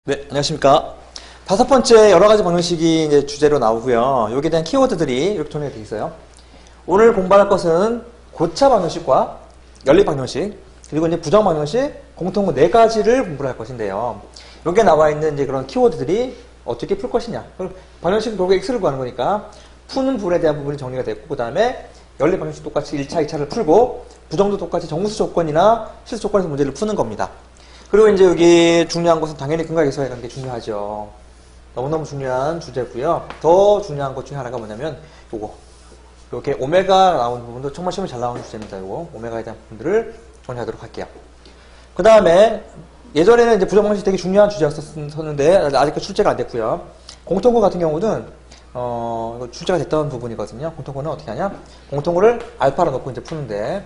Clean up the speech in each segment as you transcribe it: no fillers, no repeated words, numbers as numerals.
네, 안녕하십니까. 다섯 번째 여러 가지 방정식이 이제 주제로 나오고요. 여기에 대한 키워드들이 이렇게 정리가 되어 있어요. 오늘 공부할 것은 고차 방정식과 연립 방정식, 그리고 이제 부정 방정식, 공통분 네 가지를 공부를 할 것인데요. 여기에 나와 있는 이제 그런 키워드들이 어떻게 풀 것이냐. 방정식은 결국 x를 구하는 거니까 푸는 부분에 대한 부분이 정리가 됐고, 그 다음에 연립 방정식 똑같이 1차, 2차를 풀고, 부정도 똑같이 정수 조건이나 실수 조건에서 문제를 푸는 겁니다. 그리고 이제 여기 중요한 것은 당연히 근과 계수에 관계 중요하죠. 너무너무 중요한 주제고요. 더 중요한 것 중에 하나가 뭐냐면 요거. 이렇게 오메가 나오는 부분도 정말 시험에 잘 나오는 주제입니다. 요거 오메가에 대한 부분들을 정리하도록 할게요. 그 다음에 예전에는 이제 부정 방정식 되게 중요한 주제였었는데 아직까지 출제가 안 됐고요. 공통분 같은 경우는 이거 출제가 됐던 부분이거든요. 공통분은 어떻게 하냐? 공통분을 알파로 넣고 이제 푸는데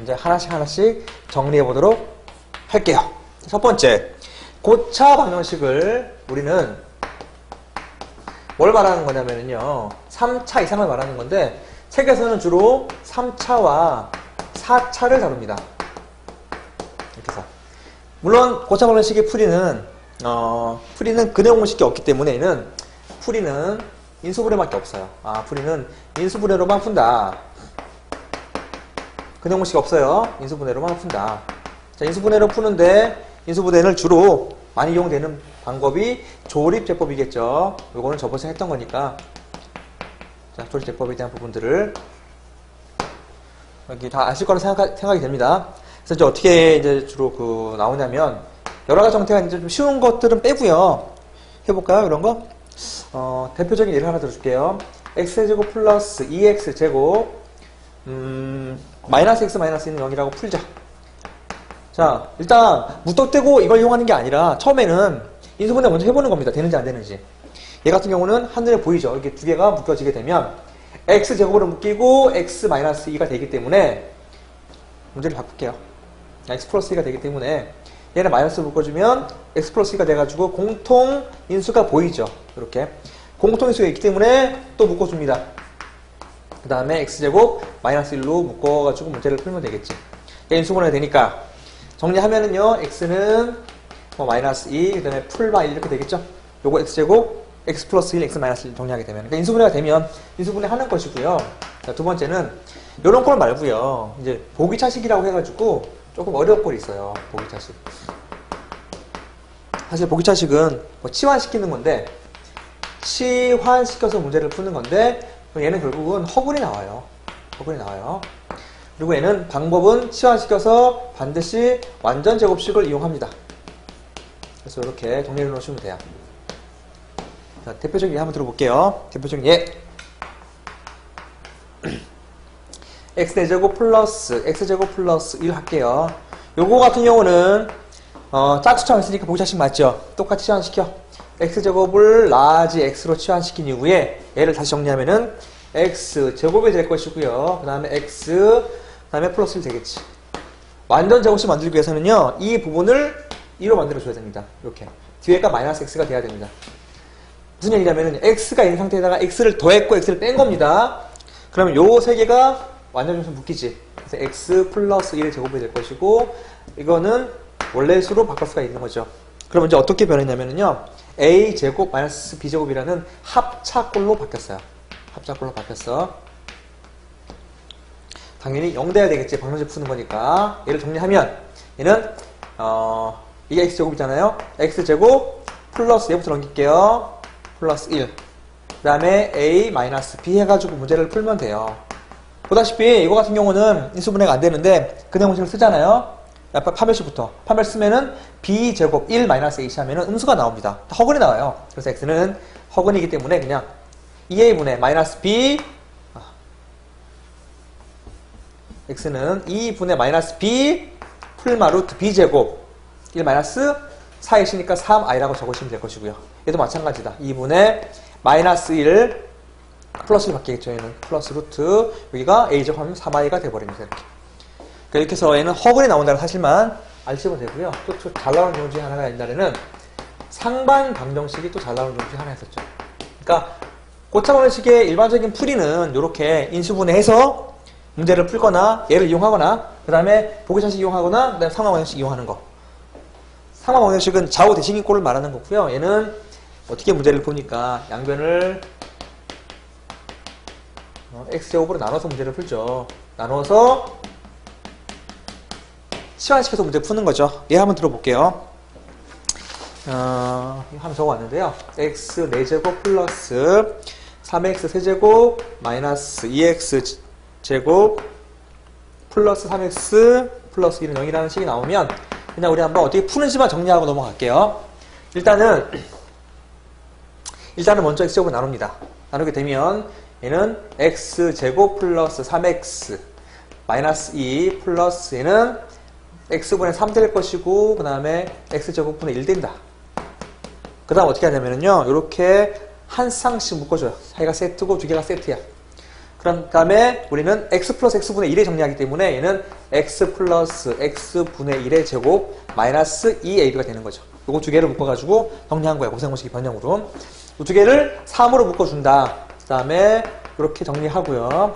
이제 하나씩 정리해 보도록 할게요. 첫 번째, 고차 방정식을 우리는 뭘 말하는 거냐면요. 3차 이상을 말하는 건데, 책에서는 주로 3차와 4차를 다룹니다. 이렇게 해서. 물론, 고차 방정식의 풀이는 근해 공식이 없기 때문에는 풀이는 인수분해밖에 없어요. 풀이는 인수분해로만 푼다. 근해 공식이 없어요. 인수분해로만 푼다. 자, 인수분해로 푸는데 인수분해를 주로 많이 이용되는 방법이 조립제법이겠죠. 요거는 저번에 했던 거니까. 자, 조립제법에 대한 부분들을 여기 다 아실 거라 생각이 됩니다. 그래서 이제 어떻게 이제 주로 나오냐면 여러 가지 형태가 이제 좀 쉬운 것들은 빼고요. 해볼까요? 이런 거? 대표적인 예를 하나 들어줄게요. x제곱 플러스 2x제곱 마이너스 x 마이너스 0이라고 풀자. 자, 일단 무턱대고 이걸 이용하는 게 아니라 처음에는 인수분해 먼저 해보는 겁니다. 되는지 안 되는지. 얘 같은 경우는 한눈에 보이죠. 이렇게 두 개가 묶여지게 되면 x제곱으로 묶이고 x 마이너스 2가 되기 때문에 문제를 바꿀게요. x 플러스 2가 되기 때문에 얘는 마이너스로 묶어주면 x 플러스 2가 돼가지고 공통 인수가 보이죠. 이렇게 공통 인수가 있기 때문에 또 묶어줍니다. 그 다음에 x제곱 마이너스 1로 묶어가지고 문제를 풀면 되겠지. 인수분해 되니까 정리하면은요, x는 마이너스 2, 그 다음에 풀마 1 이렇게 되겠죠? 요거 x제곱, x 플러스 1, x 마이너스 1 정리하게 되면. 그러니까 인수분해가 되면 인수분해 하는 것이고요. 자, 두 번째는 요런 꼴 말고요. 이제 보기차식이라고 해가지고 조금 어려운 꼴이 있어요. 보기차식. 사실 보기차식은 치환시키는 건데, 치환시켜서 문제를 푸는 건데, 얘는 결국은 허분이 나와요. 허분이 나와요. 그리고 얘는 방법은 치환시켜서 반드시 완전 제곱식을 이용합니다. 그래서 이렇게 정리를 놓으시면 돼요. 자, 대표적인 예 한번 들어볼게요. 대표적인 예. x제곱 플러스 1 할게요. 요거 같은 경우는 짝수처럼 있으니까 보기차식 맞죠? 똑같이 치환시켜. x제곱을 라지 x로 치환시킨 이후에 얘를 다시 정리하면은 x제곱이 될 것이고요. 그 다음에 x, 그 다음에 플러스 1 되겠지. 완전 제곱식 만들기 위해서는요, 이 부분을 2로 만들어줘야 됩니다. 이렇게. 뒤에가 마이너스 x가 돼야 됩니다. 무슨 얘기냐면은, x가 있는 상태에다가 x를 더했고 x를 뺀 겁니다. 그러면 요 세 개가 완전 제곱식 묶이지. 그래서 x 플러스 1의 제곱이 될 것이고, 이거는 원래 수로 바꿀 수가 있는 거죠. 그럼 이제 어떻게 변했냐면요, a제곱 마이너스 b제곱이라는 합차꼴로 바뀌었어요. 합차꼴로 바뀌었어. 당연히 0 돼야 되겠지. 방정식 푸는 거니까. 얘를 정리하면 얘는 이게 x제곱이잖아요. x제곱 플러스 얘부터 넘길게요. 플러스 1. 그 다음에 a 마이너스 b 해가지고 문제를 풀면 돼요. 보다시피 이거 같은 경우는 인수분해가 안 되는데 근해 공식을 쓰잖아요. 판별식부터. 판별 쓰면은 b제곱 1 마이너스 ac 하면은 음수가 나옵니다. 허근이 나와요. 그래서 x는 허근이기 때문에 그냥 2a분의 마이너스 b, x는 2분의 마이너스 b 풀마 루트 b제곱 1 마이너스 4이시니까 3i라고 적으시면 될 것이고요. 얘도 마찬가지다. 2분의 마이너스 1 플러스 1 바뀌겠죠. 얘는 플러스 루트 여기가 a제곱 하면 3i가 돼버립니다. 이렇게. 그러니까 이렇게 해서 얘는 허근이 나온다는 사실만 알시면 되고요. 또 잘 나오는 경우 중에 하나가 옛날에는 상반 방정식이 또 잘 나오는 경우 중에 하나 있었죠. 그러니까 고차 방정식의 일반적인 풀이는 이렇게 인수분해해서 문제를 풀거나 얘를 이용하거나 그 다음에 보기차식 이용하거나 그 다음에 상하 방정식 이용하는 거. 상하 방정식은 좌우 대칭인 꼴을 말하는 거고요. 얘는 어떻게 문제를 보니까 양변을 x제곱으로 나눠서 문제를 풀죠. 나눠서 치환시켜서 문제 푸는 거죠. 얘 한번 들어볼게요. 한번 적어왔는데요. x 4제곱 플러스 3x 세제곱 마이너스 2x 제곱 플러스 3x 플러스 1은 0이라는 식이 나오면 그냥 우리 한번 어떻게 푸는지만 정리하고 넘어갈게요. 일단은 먼저 x제곱을 나눕니다. 나누게 되면 얘는 x제곱 플러스 3x 마이너스 2 플러스 얘는 x분의 3 될 것이고 그 다음에 x제곱분의 1 된다. 그 다음 어떻게 하냐면요 이렇게 한 쌍씩 묶어줘요. 사이가 세트고 두 개가 세트야. 그런 다음에 우리는 x 플러스 x분의 1에 정리하기 때문에 얘는 x 플러스 x분의 1의 제곱 마이너스 2ab가 되는 거죠. 요거 두 개를 묶어가지고 정리한 거야. 고생공식이 변형으로. 이 두 개를 3으로 묶어준다. 그 다음에 이렇게 정리하고요.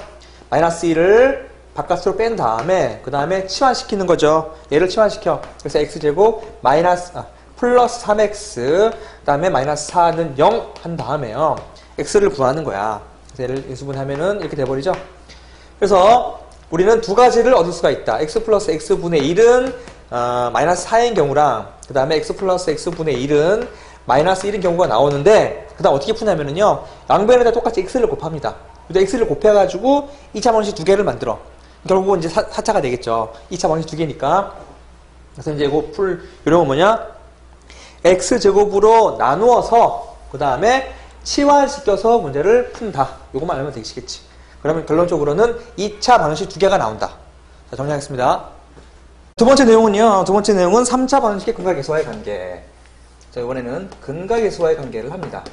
마이너스 2를 바깥으로 뺀 다음에 그 다음에 치환시키는 거죠. 얘를 치환시켜. 그래서 x제곱 마이너스 플러스 3x 그 다음에 마이너스 4는 0 한 다음에요. x를 구하는 거야. 그래서 얘를 인수분하면은 이렇게 돼버리죠. 그래서 우리는 두 가지를 얻을 수가 있다. x 플러스 x분의 1은 마이너스 4인 경우랑 그 다음에 x 플러스 x분의 1은 마이너스 1인 경우가 나오는데 그 다음 어떻게 푸냐면은요 양변에다 똑같이 x를 곱합니다. 근데 x를 곱해가지고 2차 방정식 두 개를 만들어. 결국은 이제 4차가 되겠죠. 2차 방정식 두 개니까. 그래서 이제 이거 요령은 뭐냐? x제곱으로 나누어서 그 다음에 치환시켜서 문제를 푼다. 요것만 알면 되시겠지. 그러면 결론적으로는 2차 방정식 두 개가 나온다. 자, 정리하겠습니다. 두 번째 내용은 3차 방정식의 근각계수와의 관계. 자, 이번에는 근각계수와의 관계를 합니다.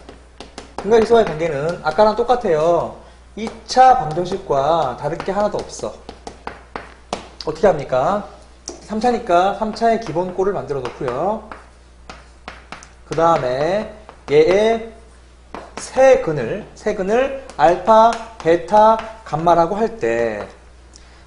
근각계수와의 관계는 아까랑 똑같아요. 2차 방정식과 다를 게 하나도 없어. 어떻게 합니까? 3차니까 3차의 기본꼴을 만들어 놓고요. 그 다음에 얘의 세 근을 알파, 베타, 감마라고 할 때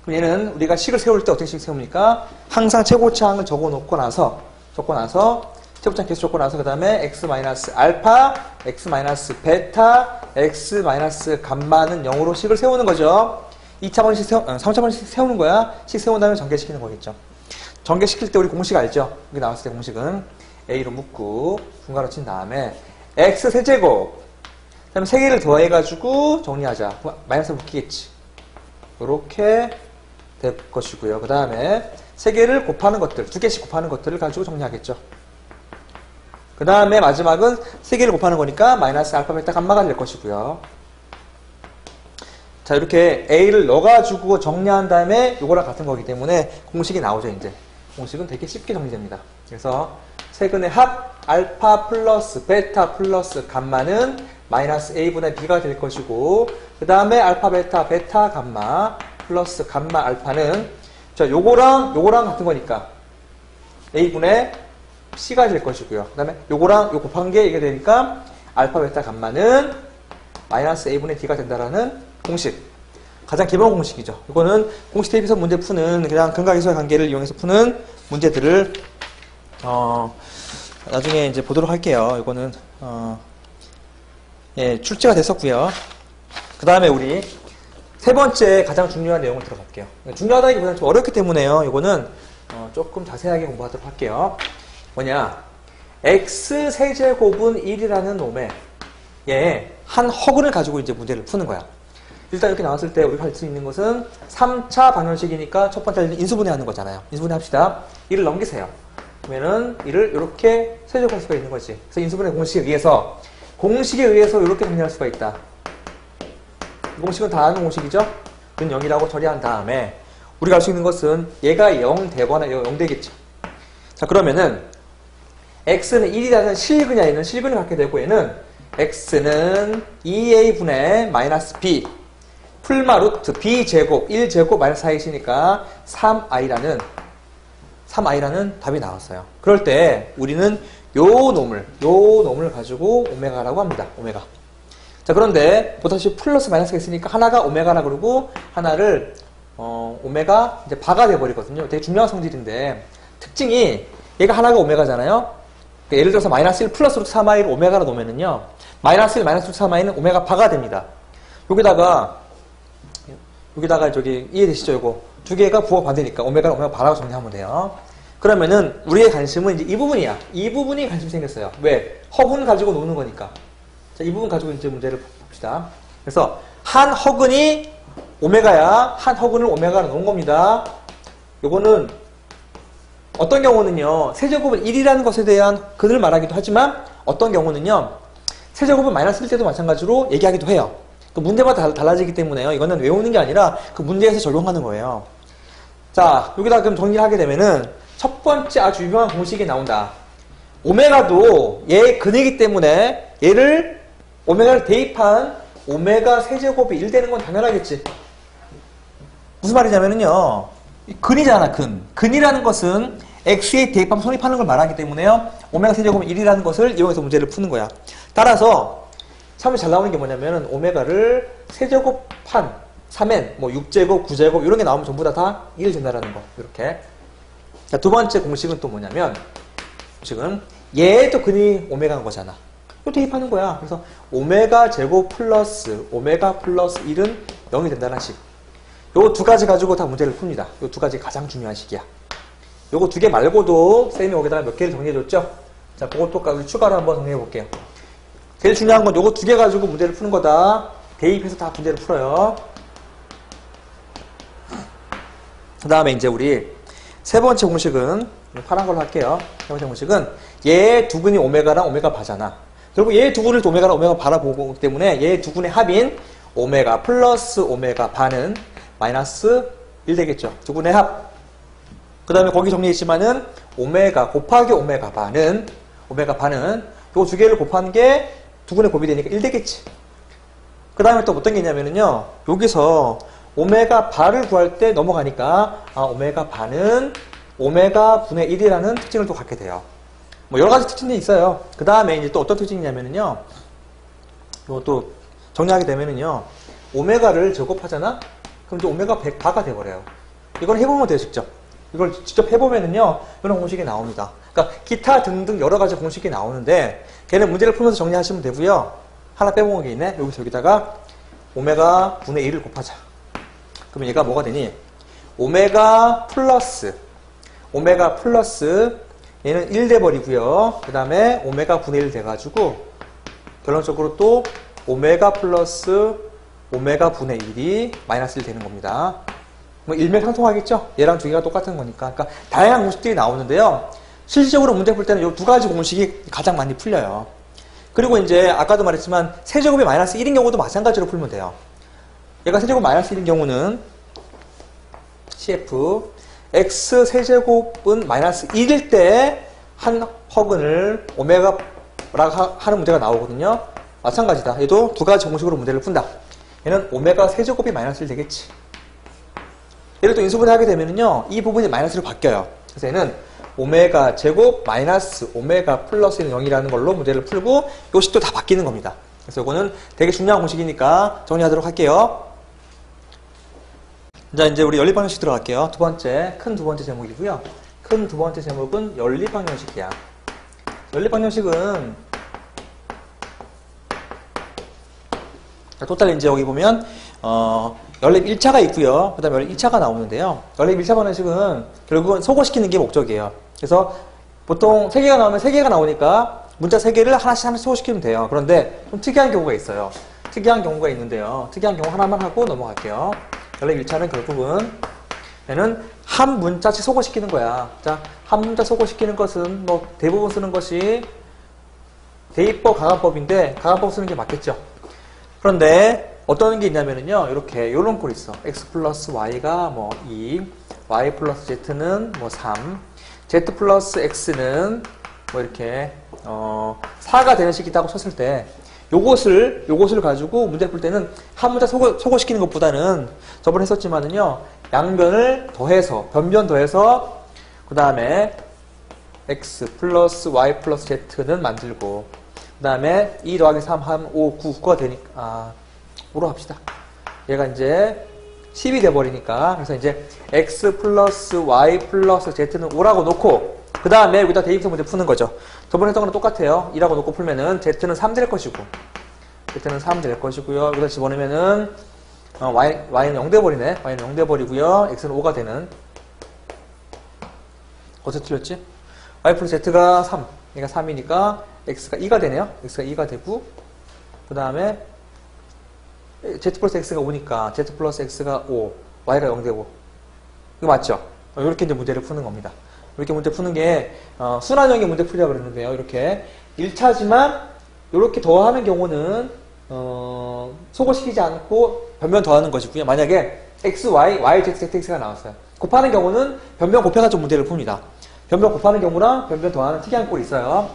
그럼 얘는 우리가 식을 세울 때 어떻게 식 세웁니까? 항상 최고차항을 적어놓고 나서 최고차항 계수 적고 나서 그 다음에 x 마이너스 알파, x 마이너스 베타, x 마이너스 감마는 0으로 식을 세우는 거죠. 2차 방정식 3차 방정식 세우는 거야. 식 세운 다음에 전개시키는 거겠죠. 전개시킬 때 우리 공식 알죠? 여기 나왔을 때 공식은 a로 묶고 분가로 친 다음에 x 세제곱 그 다음에 3개를 더해가지고 정리하자. 마이너스 묶이겠지. 요렇게 될 것이고요. 그 다음에 3개를 곱하는 것들, 2개씩 곱하는 것들을 가지고 정리하겠죠. 그 다음에 마지막은 3개를 곱하는 거니까 마이너스 알파, 베타, 감마가 될 것이고요. 자, 이렇게 a를 넣어가지고 정리한 다음에 요거랑 같은 거기 때문에 공식이 나오죠, 이제. 공식은 되게 쉽게 정리됩니다. 그래서 세근의 합 알파 플러스 베타 플러스 감마는 마이너스 a분의 b가 될 것이고 그 다음에 알파 베타 베타 감마 플러스 감마 알파는 자 요거랑 같은 거니까 a분의 c가 될 것이고요. 그 다음에 요거랑 요 곱한 게 이게 되니까 알파 베타 감마는 마이너스 a분의 d가 된다라는 공식. 가장 기본 공식이죠. 이거는 공식 대비해서 문제 푸는 그냥 근각계수의 관계를 이용해서 푸는 문제들을 나중에 이제 보도록 할게요. 이거는 예, 출제가 됐었고요. 그 다음에 우리 세 번째 가장 중요한 내용을 들어갈게요. 중요하다기보다는 좀 어렵기 때문에요. 이거는 조금 자세하게 공부하도록 할게요. 뭐냐? x 세제곱은 1이라는 놈에 한 허근을 가지고 이제 문제를 푸는 거야. 일단 이렇게 나왔을 때 우리가 할 수 있는 것은 3차 방정식이니까 첫 번째는 인수분해 하는 거잖아요. 인수분해 합시다. 1을 넘기세요. 그러면은 1을 이렇게 세제곱할 수가 있는 거지. 그래서 인수분해 공식에 의해서 이렇게 정리할 수가 있다. 이 공식은 다 아는 공식이죠? 은 0이라고 처리한 다음에 우리가 알 수 있는 것은 얘가 0 되거나 얘가 0 되겠죠. 자, 그러면은 x는 1이라는 실근이야. 얘는 실근을 갖게 되고 얘는 x는 2a분의 마이너스 b 풀마 루트 b제곱 1제곱 마이너스 4이시니까 3i라는 답이 나왔어요. 그럴 때 우리는 요 놈을 가지고 오메가라고 합니다. 오메가. 자, 그런데 보다시피 플러스 마이너스가 있으니까 하나가 오메가라 그러고 하나를 오메가 이제 바가 돼버리거든요. 되게 중요한 성질인데 특징이 얘가 하나가 오메가잖아요. 그러니까 예를 들어서 마이너스 1 플러스 루트 3i를 오메가로 놓으면은요. 마이너스 1 마이너스 루트 3i는 오메가 바가 됩니다. 여기다가 저기 이해되시죠? 이거 두 개가 부호 반대니까 오메가를 오메가 바라고 정리하면 돼요. 그러면은 우리의 관심은 이제 이 부분이야. 이 부분이 관심이 생겼어요. 왜? 허근 가지고 노는 거니까. 자, 이 부분 가지고 이제 문제를 봅시다. 그래서 한 허근이 오메가야. 한 허근을 오메가로 놓은 겁니다. 요거는 어떤 경우는요. 세제곱은 1이라는 것에 대한 근을 말하기도 하지만 어떤 경우는요. 세제곱은 마이너스 1 때도 마찬가지로 얘기하기도 해요. 그 문제마다 달라지기 때문에요. 이거는 외우는 게 아니라 그 문제에서 적용하는 거예요. 자, 여기다 그럼 정리를 하게 되면은 첫 번째 아주 유명한 공식이 나온다. 오메가도 얘의 근이기 때문에 얘를 오메가를 대입한 오메가 세제곱이 1 되는 건 당연하겠지. 무슨 말이냐면은요. 근이잖아, 근. 근이라는 것은 x에 대입하면 성립하는 걸 말하기 때문에요. 오메가 세제곱은 1이라는 것을 이용해서 문제를 푸는 거야. 따라서 참이 잘 나오는 게 뭐냐면은 오메가를 세제곱한 3n, 뭐 6제곱, 9제곱 이런 게 나오면 전부 다 1 된다라는 거. 이렇게. 자, 두 번째 공식은 또 뭐냐면 지금 얘도 근이 오메가인 거잖아. 이거 대입하는 거야. 그래서 오메가 제곱 플러스 오메가 플러스 1은 0이 된다는 식. 요 두 가지 가지고 다 문제를 풉니다. 요 두 가지 가장 중요한 식이야. 요거 두 개 말고도 쌤이 여기다가 몇 개를 정리해줬죠? 자, 그것도 추가로 한번 정리해 볼게요. 제일 중요한 건 요거 두 개 가지고 문제를 푸는 거다. 대입해서 다 문제를 풀어요. 그 다음에 이제 우리 세 번째 공식은 파란 걸로 할게요. 세 번째 공식은 얘 두 근이 오메가랑 오메가 바잖아. 그리고 얘 두 근을 오메가랑 오메가 바라 보기 때문에 얘 두 근의 합인 오메가 플러스 오메가 바는 마이너스 1 되겠죠. 두 근의 합. 그 다음에 거기 정리했지만은 오메가 곱하기 오메가 바는 요 두 개를 곱한 게 두 근의 곱이 되니까 1 되겠지. 그 다음에 또 어떤 게 있냐면은요. 여기서 오메가 바를 구할 때 넘어가니까 오메가 바는 오메가 분의 1이라는 특징을 또 갖게 돼요. 뭐 여러 가지 특징이 있어요. 그 다음에 이제 또 어떤 특징이냐면은요. 또 정리하게 되면은요. 오메가를 제곱하잖아? 그럼 이제 오메가 100바가 돼버려요. 이걸 해보면 돼요, 직접. 이걸 직접 해보면은요. 이런 공식이 나옵니다. 그러니까 기타 등등 여러 가지 공식이 나오는데 걔는 문제를 풀면서 정리하시면 되고요. 하나 빼먹은 게 있네. 여기다가 오메가 분의 1을 곱하자. 그러면 얘가 뭐가 되니? 오메가 플러스 얘는 1 돼버리고요. 그 다음에 오메가 분의 1 돼가지고 결론적으로 또 오메가 플러스 오메가 분의 1이 마이너스 1 되는 겁니다. 뭐 일맥상통하겠죠? 얘랑 두 개가 똑같은 거니까. 그러니까 다양한 공식들이 나오는데요. 실질적으로 문제 풀 때는 이 두 가지 공식이 가장 많이 풀려요. 그리고 이제 아까도 말했지만 세제곱이 마이너스 1인 경우도 마찬가지로 풀면 돼요. 얘가 세제곱 마이너스 1인 경우는 CF X 세제곱은 마이너스 1일 때 한 허근을 오메가라고 하는 문제가 나오거든요. 마찬가지다. 얘도 두 가지 공식으로 문제를 푼다. 얘는 오메가 세제곱이 마이너스 1 되겠지. 얘를 또 인수분해 하게 되면은요, 이 부분이 마이너스로 바뀌어요. 그래서 얘는 오메가 제곱 마이너스 오메가 플러스 0이라는 걸로 문제를 풀고 요 식도 다 바뀌는 겁니다. 그래서 이거는 되게 중요한 공식이니까 정리하도록 할게요. 자, 이제 우리 연립방정식 들어갈게요. 큰 두 번째 제목이고요. 큰 두 번째 제목은 연립방정식이야. 연립방정식은 토탈 이제 여기 보면 연립 1차가 있고요. 그 다음에 연립 2차가 나오는데요. 연립 1차 방정식은 결국은 소거시키는 게 목적이에요. 그래서 보통 3개가 나오면 3개가 나오니까 문자 3개를 하나씩 소거시키면 돼요. 그런데 좀 특이한 경우가 있어요. 특이한 경우가 있는데요. 특이한 경우 하나만 하고 넘어갈게요. 연립 1차는 결국은 얘는 한 문자씩 소거시키는 거야. 자, 한 문자 소거시키는 것은 뭐 대부분 쓰는 것이 대입법, 가간법인데 가간법 쓰는 게 맞겠죠. 그런데 어떤 게 있냐면은요, 이렇게 요런 꼴이 있어. x 플러스 y가 뭐 2, y 플러스 z는 뭐 3, z 플러스 x는 뭐 이렇게 4가 되는 식이 있다고 쳤을 때 요것을 가지고 문제 풀 때는 한 문자 소거시키는 것보다는 저번에 했었지만은요, 양변을 더해서 변변 더해서 그 다음에 x 플러스 y 플러스 z는 만들고 그 다음에 2 더하기 3 하면 5, 9가 되니까 5로 합시다. 얘가 이제 10이 돼버리니까 그래서 이제 x 플러스 y 플러스 z는 5라고 놓고 그 다음에 여기다 대입해서 문제 푸는 거죠. 저번에 했던 거랑 똑같아요. 2라고 놓고 풀면은 Z는 3 될 것이고, Z는 3 될 것이고요. 여기다 집어넣으면은, Y는 0 돼버리네. Y는 0 돼버리고요. X는 5가 되는. 어디서 틀렸지? Y 플러스 Z가 3. 얘가 3이니까 X가 2가 되네요. X가 2가 되고, 그 다음에 Z 플러스 X가 5니까 Z 플러스 X가 5, Y가 0 되고. 이거 맞죠? 이렇게 이제 문제를 푸는 겁니다. 이렇게 문제 푸는 게, 순환형의 문제 풀이라고 그러는데요. 이렇게 1차지만, 이렇게 더하는 경우는, 소거시키지 않고 변변 더하는 것이고요. 만약에 X, Y, Y, Z, Z, X가 나왔어요. 곱하는 경우는 변변 곱해가지고 문제를 풉니다. 변변 곱하는 경우랑 변변 더하는 특이한 꼴이 있어요.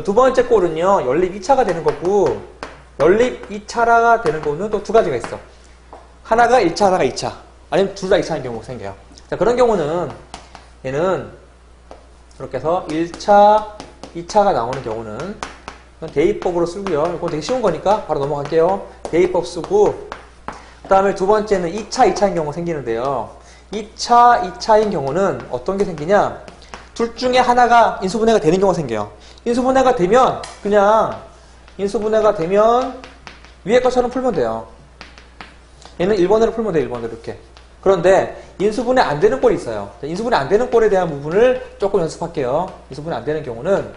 두 번째 꼴은요, 연립 2차가 되는 거고, 연립 2차가 되는 거는 또 두 가지가 있어. 하나가 1차, 하나가 2차. 아니면 둘 다 2차인 경우가 생겨요. 자, 그런 경우는, 얘는, 이렇게 해서 1차, 2차가 나오는 경우는, 대입법으로 쓰고요. 이거 되게 쉬운 거니까 바로 넘어갈게요. 대입법 쓰고, 그 다음에 두 번째는 2차, 2차인 경우가 생기는데요. 2차, 2차인 경우는 어떤 게 생기냐? 둘 중에 하나가 인수분해가 되는 경우가 생겨요. 인수분해가 되면 그냥 인수분해가 되면 위에 것처럼 풀면 돼요. 얘는 1번으로 풀면 돼요. 1번으로 이렇게. 그런데 인수분해 안 되는 꼴이 있어요. 인수분해 안 되는 꼴에 대한 부분을 조금 연습할게요. 인수분해 안 되는 경우는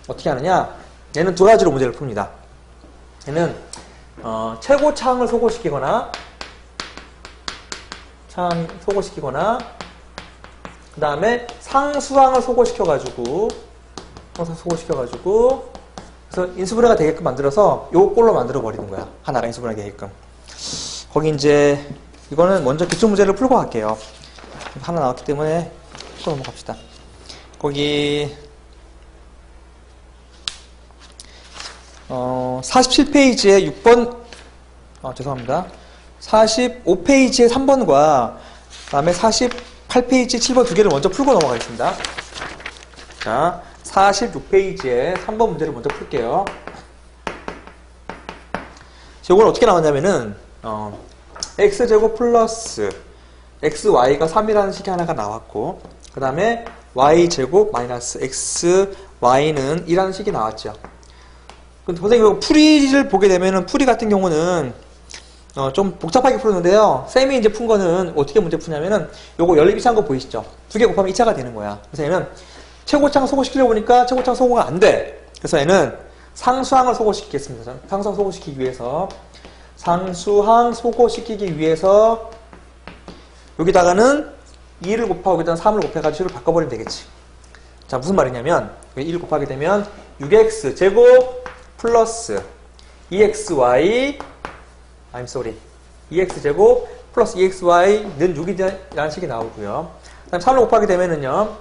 어떻게 하느냐? 얘는 두 가지로 문제를 풉니다. 얘는 최고차항을 소거시키거나 그 다음에 상수항을 소거시켜가지고 그래서 인수분해가 되게끔 만들어서 요 꼴로 만들어 버리는 거야. 하나가 인수분해가 되게끔. 거기 이제 이거는 먼저 기출문제를 풀고 갈게요. 하나 나왔기 때문에 풀고 넘어갑시다. 거기 47페이지에 6번 죄송합니다. 45페이지에 3번과 그 다음에 48페이지 7번 두 개를 먼저 풀고 넘어가겠습니다. 자, 46페이지에 3번 문제를 먼저 풀게요. 이건 어떻게 나왔냐면은 x제곱 플러스 xy가 3이라는 식이 하나가 나왔고, 그 다음에 y제곱 마이너스 xy는 2라는 식이 나왔죠. 근데 선생님 풀이를 보게 되면은 풀이 같은 경우는 좀 복잡하게 풀었는데요. 쌤이 이제 푼 거는 어떻게 문제 푸냐면은 요거 연립 2차인 거 보이시죠? 두 개 곱하면 2차가 되는 거야. 그래서 얘는 최고차항 소거시키려고 보니까 최고차항 소거가 안 돼. 그래서 얘는 상수항을 소거시키겠습니다. 상수항 소거시키기 위해서 여기다가는 2를 곱하고 여기다가 3을 곱해가지고 식을 바꿔버리면 되겠지. 자, 무슨 말이냐면 1을 곱하게 되면 6x 제곱 플러스 2xy 2x 제곱 플러스 2xy는 6이라는 식이 나오고요. 그 다음 3을 곱하게 되면은요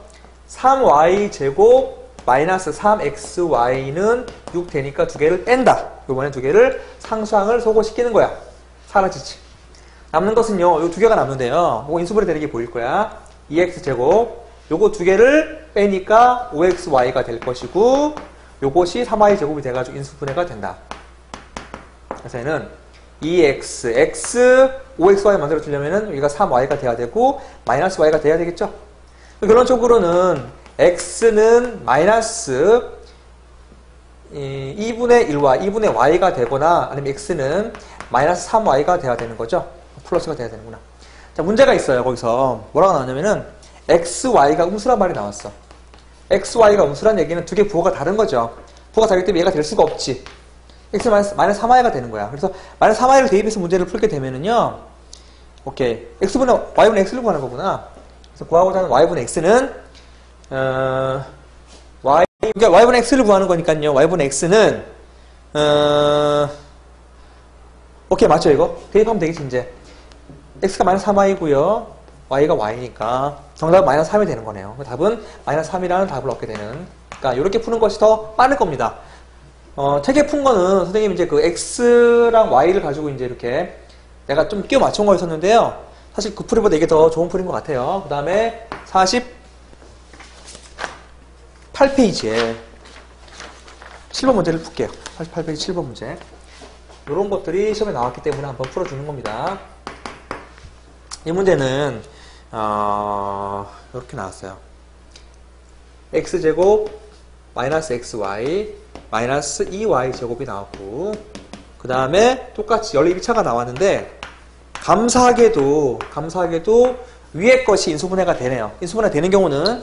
3y 제곱 마이너스 3xy는 6 되니까 두 개를 뺀다. 이번엔 두 개를 상수항을 소거시키는 거야. 사라지지. 남는 것은요, 요 두 개가 남는데요. 이거 인수분해 되는 게 보일 거야. 2x 제곱. 요거 두 개를 빼니까 5xy가 될 것이고, 요것이 3y 제곱이 돼가지고 인수분해가 된다. 그래서 얘는 2x, x, 5xy 만들어 주려면은 여기가 3y가 돼야 되고, 마이너스 y가 돼야 되겠죠? 결론적으로는 x는 마이너스 2분의 1y, 2분의 y가 되거나 아니면 x는 마이너스 3y가 돼야 되는 거죠. 플러스가 돼야 되는구나. 자, 문제가 있어요. 거기서 뭐라고 나왔냐면은 xy가 음수란 말이 나왔어. xy가 음수란 얘기는 두 개 부호가 다른 거죠. 부호가 다르기 때문에 얘가 될 수가 없지. x 마이너스 3y가 되는 거야. 그래서 마이너스 3y를 대입해서 문제를 풀게 되면은요, 오케이, x분의 y분의 x를 구하는 거구나. 그래서 구하고자 하는 y분의 x는 그러니까 y분의 x를 구하는 거니까요. y분의 x는 오케이, 맞죠 이거? 대입하면 되겠지 이제. x가 마이너스 3y고요. y가 y니까 정답은 마이너스 3이 되는 거네요. 답은 마이너스 3이라는 답을 얻게 되는. 그러니까 이렇게 푸는 것이 더 빠를 겁니다. 책에 푼 거는 선생님이 이제 그 x랑 y를 가지고 이제 이렇게 내가 좀 끼워 맞춘 거였었는데요. 사실 그 풀이보다 이게 더 좋은 풀인 것 같아요. 그 다음에 48페이지에 7번 문제를 풀게요. 48페이지 7번 문제. 이런 것들이 시험에 나왔기 때문에 한번 풀어주는 겁니다. 이 문제는 이렇게 나왔어요. x제곱 마이너스 xy 마이너스 2y 제곱이 나왔고, 그 다음에 똑같이 연립 1차가 나왔는데 감사하게도 위에 것이 인수분해가 되네요. 인수분해 되는 경우는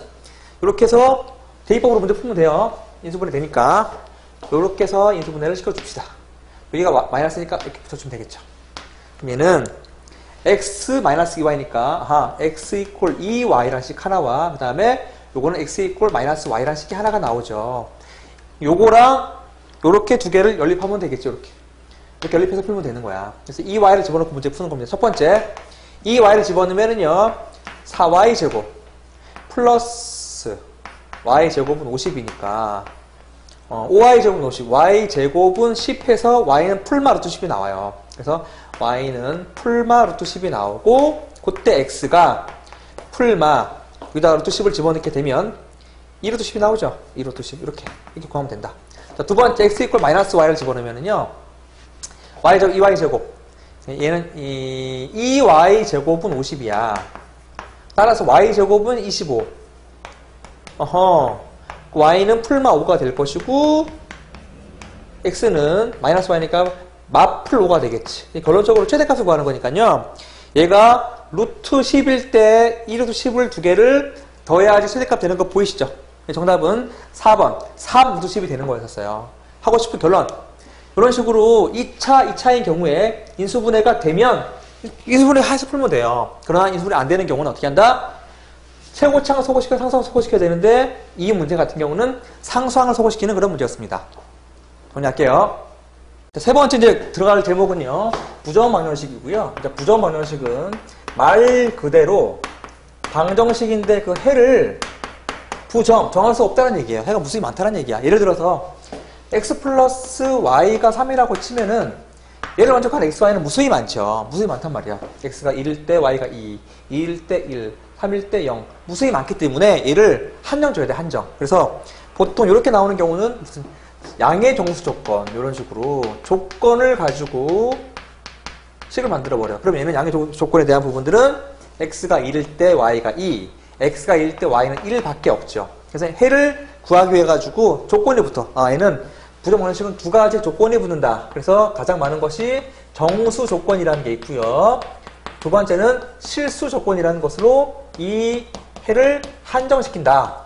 이렇게 해서 대입법으로 문제 풀면 돼요. 인수분해 되니까 이렇게 해서 인수분해를 시켜줍시다. 여기가 마이너스니까 이렇게 붙여주면 되겠죠. 그럼 얘는 x 마이너스 2y니까 x 이퀄 2y라는 식 하나와 그 다음에 요거는 x 이퀄 마이너스 y라는 식이 하나가 나오죠. 요거랑 요렇게 두 개를 연립하면 되겠죠. 이렇게 연립해서 풀면 되는 거야. 그래서 2y를 집어넣고 문제 푸는 겁니다. 첫 번째 2y를 집어넣으면은요 4y제곱 플러스 y제곱은 50이니까 5y제곱은 50, y제곱은 10해서 y는 풀마 루트 10이 나와요. 그래서 y는 풀마 루트 10이 나오고, 그때 x가 풀마 여기다가 루트 10을 집어넣게 되면 2 루트 10이 나오죠. 2 루트 10 이렇게 구하면 된다. 자, 두 번째 x 이퀄 마이너스 y를 집어넣으면은요 y제곱 2y제곱, 얘는 2y제곱은 50이야. 따라서 y제곱은 25. y는 풀마 5가 될 것이고 x는 마이너스 y니까 마풀 5가 되겠지. 결론적으로 최대값을 구하는 거니까요. 얘가 루트 10일 때 2루트 10을 두 개를 더해야지 최대값 되는 거 보이시죠? 정답은 4번 3루트 10이 되는 거였었어요. 하고 싶은 결론. 이런 식으로 2차인 경우에 인수분해가 되면 인수분해 해서 풀면 돼요. 그러나 인수분해 안 되는 경우는 어떻게 한다? 최고차항을 소거시켜 상수항을 소거시켜야 되는데 이 문제 같은 경우는 상수항을 소거시키는 그런 문제였습니다. 정리할게요. 세 번째 이제 들어갈 제목은요. 부정 방정식이고요. 부정 방정식은 말 그대로 방정식인데 그 해를 정할 수 없다는 얘기예요. 해가 무수히 많다는 얘기야. 예를 들어서 x 플러스 y가 3이라고 치면은 얘를 만족한 xy는 무수히 많죠. 무수히 많단 말이야. x가 1일 때 y가 2, 2일 때 1, 3일 때 0. 무수히 많기 때문에 얘를 한정 줘야 돼, 한정. 그래서 보통 이렇게 나오는 경우는 무슨 양의 정수 조건, 이런 식으로 조건을 가지고 식을 만들어 버려. 그럼 얘는 양의 조건에 대한 부분들은 x가 1일 때 y가 2, x가 1일 때 y는 1밖에 없죠. 그래서 해를 구하기 위해 가지고 조건이 붙어. 얘는 부정 방정식은 두 가지 조건이 붙는다. 그래서 가장 많은 것이 정수 조건이라는 게 있고요. 두 번째는 실수 조건이라는 것으로 이 해를 한정시킨다.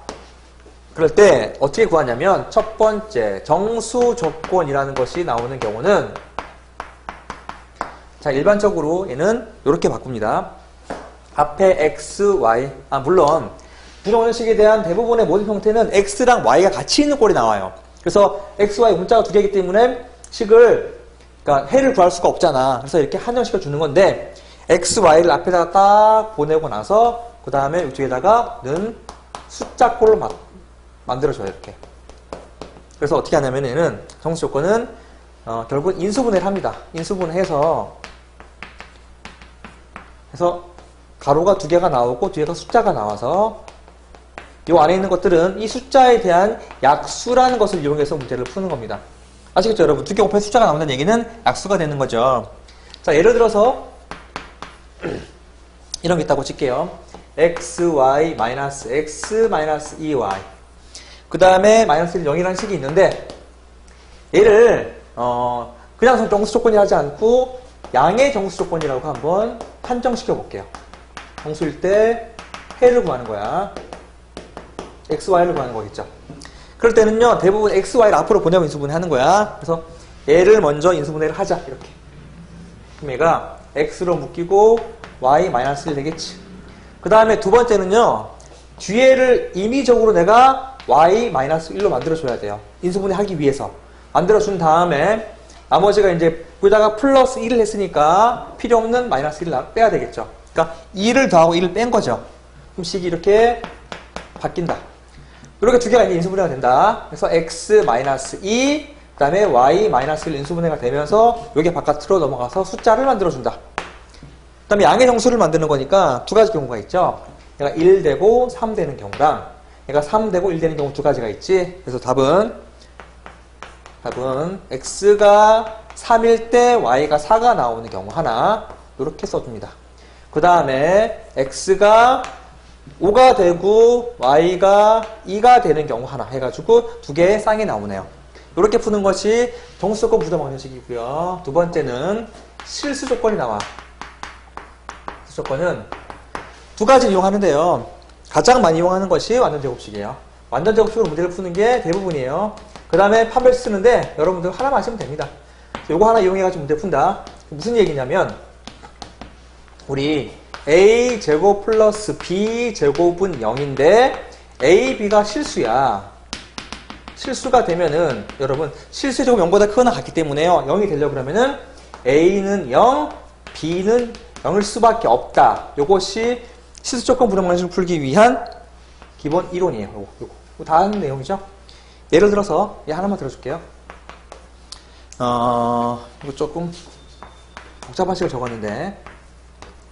그럴 때 어떻게 구하냐면 첫 번째 정수 조건이라는 것이 나오는 경우는 자, 일반적으로 얘는 이렇게 바꿉니다. 앞에 x, y, 물론 부정방정식에 대한 대부분의 모든 형태는 x랑 y가 같이 있는 꼴이 나와요. 그래서 x, y 문자가 두 개이기 때문에 그러니까 해를 구할 수가 없잖아. 그래서 이렇게 한정시켜 주는 건데 x, y를 앞에다가 딱 보내고 나서 그 다음에 이쪽에다가는 숫자 꼴로 만들어줘요. 이렇게. 그래서 어떻게 하냐면 얘는 정수 조건은 결국 인수분해를 합니다. 인수분해해서 가로가 두 개가 나오고 뒤에가 숫자가 나와서 이 안에 있는 것들은 이 숫자에 대한 약수라는 것을 이용해서 문제를 푸는 겁니다. 아시겠죠, 여러분? 두 개 곱해 숫자가 나온다는 얘기는 약수가 되는 거죠. 자, 예를 들어서 이런 게 있다고 칠게요. xy 마이너스 x 마이너스 2y. 그 다음에 마이너스 1, 0이라는 식이 있는데 얘를 그냥 정수 조건이 하지 않고 양의 정수 조건이라고 한번 한정시켜 볼게요. 정수일 때 해를 구하는 거야. x, y를 구하는 거겠죠. 그럴 때는요, 대부분 x, y를 앞으로 보내고 인수분해 하는 거야. 그래서 얘를 먼저 인수분해를 하자. 이렇게. 그럼 얘가 x로 묶이고 y 마이너스 1 되겠지. 그 다음에 두 번째는요, 뒤에를 임의적으로 내가 y 마이너스 1로 만들어줘야 돼요. 인수분해 하기 위해서. 만들어준 다음에 나머지가 이제 여기다가 플러스 1을 했으니까 필요 없는 마이너스 1을 빼야 되겠죠. 그러니까 2를 더하고 1을 뺀 거죠. 그럼 식이 이렇게 바뀐다. 이렇게 두 개가 이제 인수분해가 된다. 그래서 x 마이너스 2, 그 다음에 y 마이너스 1 인수분해가 되면서 여기 바깥으로 넘어가서 숫자를 만들어준다. 그 다음에 양의 정수를 만드는 거니까 두 가지 경우가 있죠. 얘가 1 되고 3 되는 경우랑 얘가 3 되고 1 되는 경우 두 가지가 있지. 그래서 답은 x가 3일 때 y가 4가 나오는 경우 하나 이렇게 써줍니다. 그 다음에 x가 5가 되고 y가 2가 되는 경우 하나 해가지고 두 개의 쌍이 나오네요. 이렇게 푸는 것이 정수조건 부정 방정식이고요. 두 번째는 실수 조건이 나와. 실수 조건은 두 가지 이용하는데요. 가장 많이 이용하는 것이 완전 제곱식이에요. 완전 제곱식으로 문제를 푸는 게 대부분이에요. 그 다음에 판별식 쓰는데 여러분들 하나만 하시면 됩니다. 요거 하나 이용해가지고 문제 푼다. 무슨 얘기냐면 우리 a제곱 플러스 b제곱은 0인데 a, b가 실수야. 실수가 되면은 여러분 실수의 제곱 0보다 크거나 같기 때문에요. 0이 되려고 그러면은 a는 0, b는 0일 수밖에 없다. 요것이 실수조건 부정 방정식을 풀기 위한 기본 이론이에요. 요거 다 하는 내용이죠. 예를 들어서 얘 하나만 들어줄게요. 이거 조금 복잡한 식을 적었는데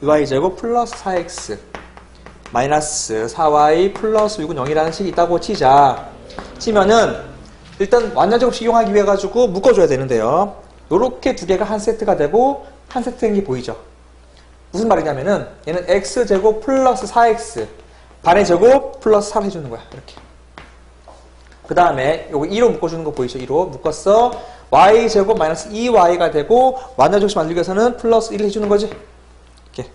y제곱 플러스 4x 마이너스 4y 플러스 6은 0이라는 식이 있다고 치면은 일단 완전제곱식 이용하기 위해 가지고 묶어줘야 되는데요. 요렇게 두 개가 한 세트가 되고 한 세트인 게 보이죠? 무슨 말이냐면은 얘는 x제곱 플러스 4x 반의 제곱 플러스 4를 해주는 거야. 이렇게. 그 다음에 요거 2로 묶어주는 거 보이죠? 2로 묶었어. y제곱 마이너스 2y가 되고 완전제곱식 만들기 위해서는 플러스 1을 해주는 거지. 이렇게.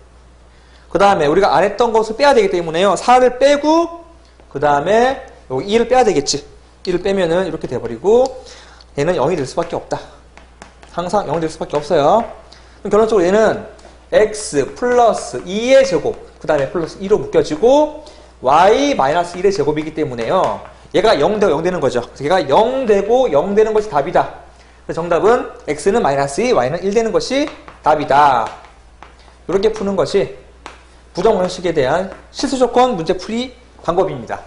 그 다음에 우리가 안 했던 것을 빼야 되기 때문에요. 4를 빼고 그 다음에 요거 2를 빼야 되겠지. 1을 빼면은 이렇게 돼버리고 얘는 0이 될 수밖에 없다. 항상 0이 될 수밖에 없어요. 그럼 결론적으로 얘는 x 플러스 2의 제곱 그 다음에 플러스 2로 묶여지고 y 마이너스 1의 제곱이기 때문에요. 얘가 0 되고 0 되는 거죠. 그래서 얘가 0 되고 0 되는 것이 답이다. 그래서 정답은 x는 마이너스 2, y는 1 되는 것이 답이다. 이렇게 푸는 것이 부정방정식에 대한 실수조건 문제풀이 방법입니다.